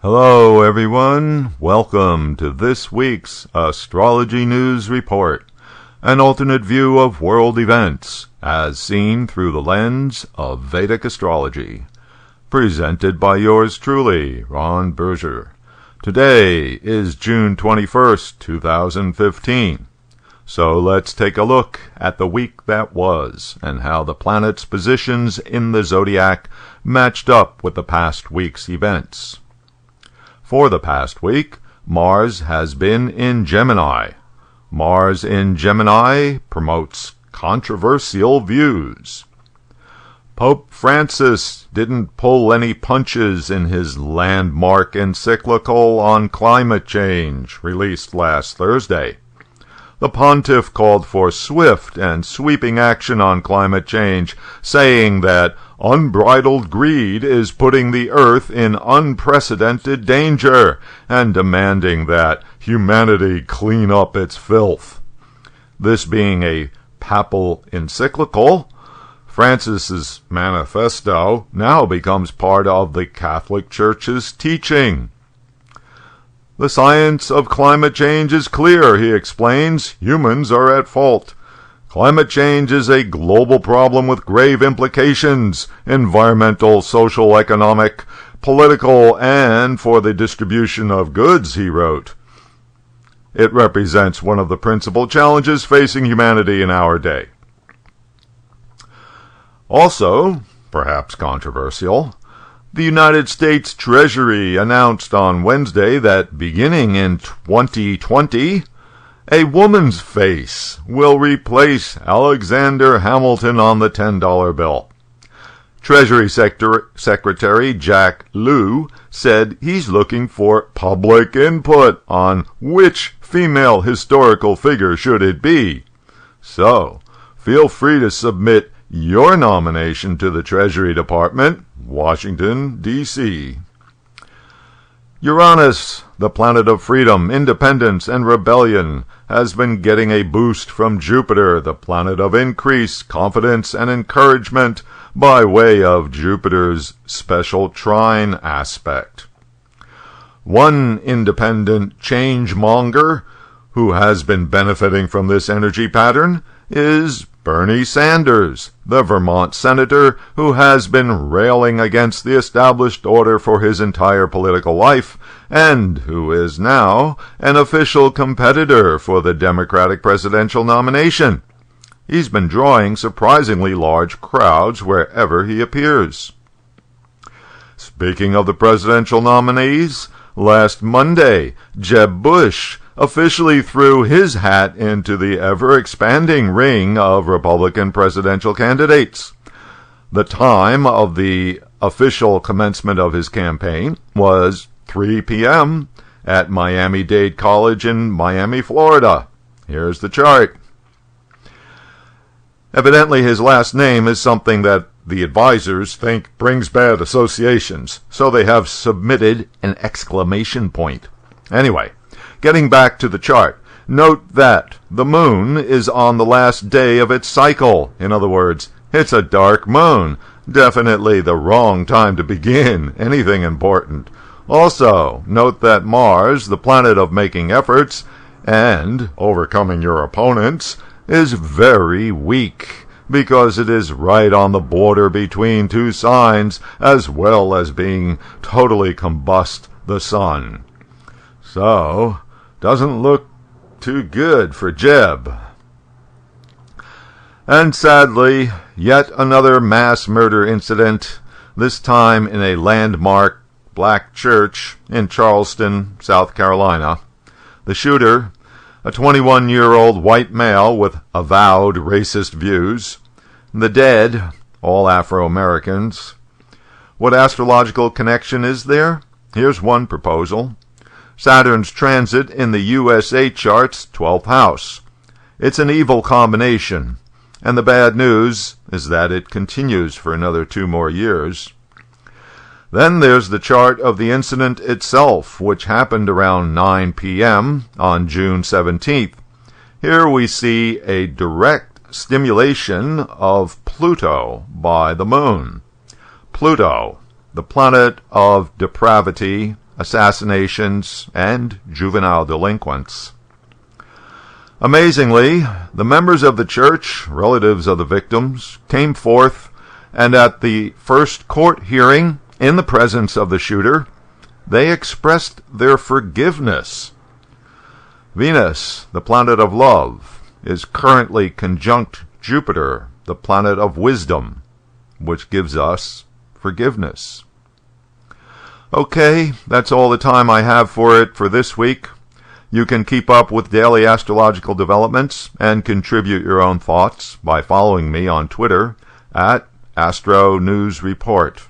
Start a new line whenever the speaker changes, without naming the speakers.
Hello everyone, welcome to this week's Astrology News Report, an alternate view of world events as seen through the lens of Vedic Astrology, presented by yours truly, Ron Berger. Today is June 21st, 2015, so let's take a look at the week that was and how the planets' positions in the zodiac matched up with the past week's events. For the past week, Mars has been in Gemini. Mars in Gemini promotes controversial views. Pope Francis didn't pull any punches in his landmark encyclical on climate change, released last Thursday. The pontiff called for swift and sweeping action on climate change, saying that unbridled greed is putting the earth in unprecedented danger, and demanding that humanity clean up its filth. This being a papal encyclical, Francis's manifesto now becomes part of the Catholic Church's teaching. The science of climate change is clear, he explains. Humans are at fault. Climate change is a global problem with grave implications, environmental, social, economic, political, and for the distribution of goods, he wrote. It represents one of the principal challenges facing humanity in our day. Also, perhaps controversial, the United States Treasury announced on Wednesday that beginning in 2020, a woman's face will replace Alexander Hamilton on the $10 bill. Treasury Secretary Jack Lew said he's looking for public input on which female historical figure should it be. So, feel free to submit your nomination to the Treasury Department, Washington, D.C. Uranus, the planet of freedom, independence, and rebellion, has been getting a boost from Jupiter, the planet of increase, confidence, and encouragement, by way of Jupiter's special trine aspect. One independent change-monger who has been benefiting from this energy pattern is Bernie Sanders, the Vermont senator who has been railing against the established order for his entire political life, and who is now an official competitor for the Democratic presidential nomination. He's been drawing surprisingly large crowds wherever he appears. Speaking of the presidential nominees, last Monday, Jeb Bush officially threw his hat into the ever-expanding ring of Republican presidential candidates. The time of the official commencement of his campaign was 3 p.m. at Miami-Dade College in Miami, Florida. Here's the chart. Evidently his last name is something that the advisors think brings bad associations, so they have submitted an exclamation point. Anyway, getting back to the chart, note that the moon is on the last day of its cycle. In other words, it's a dark moon. Definitely the wrong time to begin anything important. Also, note that Mars, the planet of making efforts and overcoming your opponents, is very weak, because it is right on the border between two signs, as well as being totally combust the sun. So, doesn't look too good for Jeb. And sadly, yet another mass murder incident, this time in a landmark black church in Charleston, South Carolina. The shooter, a 21-year-old white male with avowed racist views. The dead, all Afro-Americans. What astrological connection is there? Here's one proposal. Saturn's transit in the USA chart's 12th house. It's an evil combination, and the bad news is that it continues for another 2 more years. Then there's the chart of the incident itself, which happened around 9 p.m. on June 17th. Here we see a direct stimulation of Pluto by the moon. Pluto, the planet of depravity, assassinations, and juvenile delinquents. Amazingly, the members of the church, relatives of the victims, came forth and at the first court hearing, in the presence of the shooter, they expressed their forgiveness. Venus, the planet of love, is currently conjunct Jupiter, the planet of wisdom, which gives us forgiveness. Okay, that's all the time I have for it for this week. You can keep up with daily astrological developments and contribute your own thoughts by following me on Twitter at Astro News Report.